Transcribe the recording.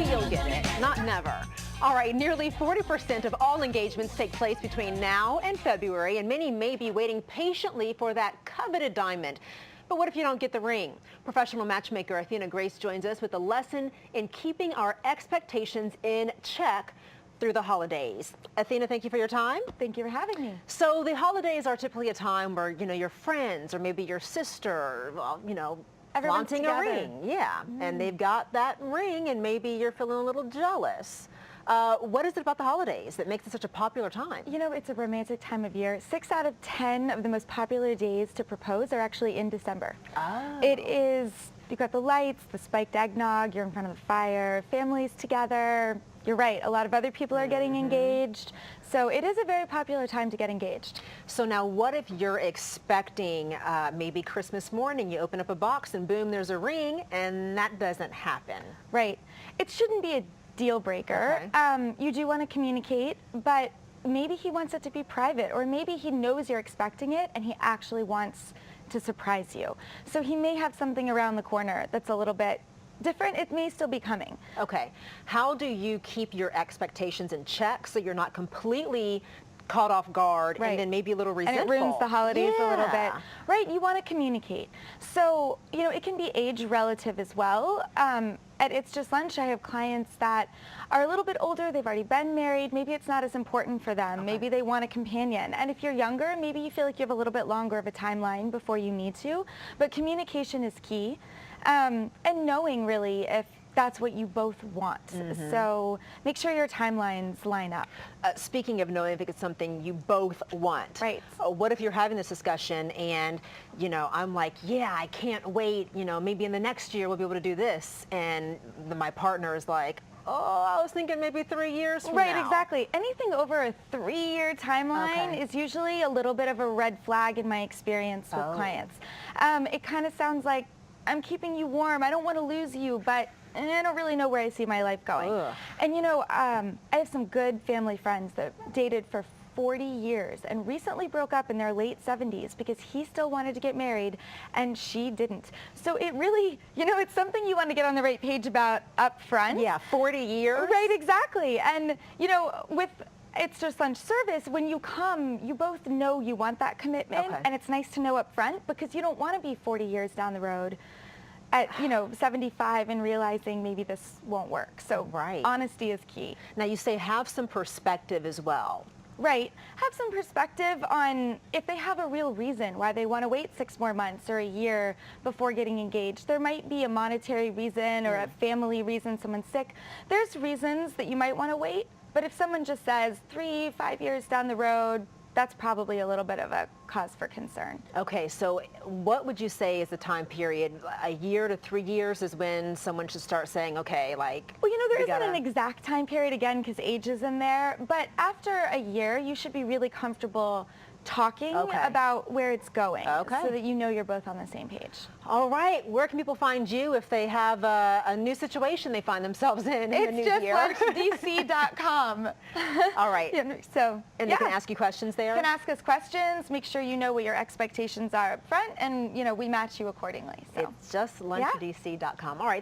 you'll get it, not never. All right, nearly 40% of all engagements take place between now and February, and many may be waiting patiently for that coveted diamond. But what if you don't get the ring? Professional matchmaker Athena Grace joins us with a lesson in keeping our expectations in check through the holidays. Athena, thank you for your time. Thank you for having me. So the holidays are typically a time where, your friends or maybe your sister, Everyone's flaunting together. a ring. Yeah, and they've got that ring and maybe you're feeling a little jealous. What is it about the holidays that makes it such a popular time? It's a romantic time of year. 6 out of 10 of the most popular days to propose are actually in December. Oh. It is, you've got the lights, the spiked eggnog, you're in front of the fire, families together. You're right, a lot of other people are getting engaged. So it is a very popular time to get engaged. So now what if you're expecting maybe Christmas morning, you open up a box and boom, there's a ring, and that doesn't happen? Right. It shouldn't be a deal breaker. Okay. You do want to communicate, but maybe he wants it to be private, or maybe he knows you're expecting it and he actually wants to surprise you. So he may have something around the corner that's a little bit different. It may still be coming. Okay. How do you keep your expectations in check so you're not completely caught off guard and then maybe a little resentful? And it ruins the holidays a little bit. Yeah. Right, you want to communicate. So, it can be age relative as well. At It's Just Lunch, I have clients that are a little bit older, they've already been married, maybe it's not as important for them, maybe they want a companion. And if you're younger, maybe you feel like you have a little bit longer of a timeline before you need to, but communication is key. And knowing really if that's what you both want. So make sure your timelines line up. Speaking of knowing if it's something you both want. Right. What if you're having this discussion and, I'm like, yeah, I can't wait, maybe in the next year we'll be able to do this. And my partner is like, oh, I was thinking maybe 3 years from now. Right, exactly. Anything over a 3-year timeline is usually a little bit of a red flag in my experience with clients. It kind of sounds like, I'm keeping you warm, I don't want to lose you, but I don't really know where I see my life going. And I have some good family friends that dated for 40 years and recently broke up in their late 70s because he still wanted to get married and she didn't. So it really, it's something you want to get on the right page about up front. Yeah, 40 years. Right, exactly. And, with It's Just Lunch service, when you come, you both know you want that commitment, and it's nice to know up front because you don't want to be 40 years down the road at 75 and realizing maybe this won't work. So honesty is key. Now you say have some perspective as well. Right. Have some perspective on if they have a real reason why they want to wait 6 more months or a year before getting engaged. There might be a monetary reason or a family reason, someone's sick. There's reasons that you might want to wait, but if someone just says 3-5 years down the road, that's probably a little bit of a cause for concern. Okay, so what would you say is the time period? A year to 3 years is when someone should start saying, okay, like... Well, there isn't an exact time period, again, because age is in there, but after a year, you should be really comfortable talking about where it's going so that you're both on the same page. All right. Where can people find you if they have a new situation they find themselves in the new year? It's justllunchdc.com. All right. So, and they can ask you questions there? You can ask us questions, make sure you know what your expectations are up front, and, we match you accordingly. So. It's justllunchdc.com. All right.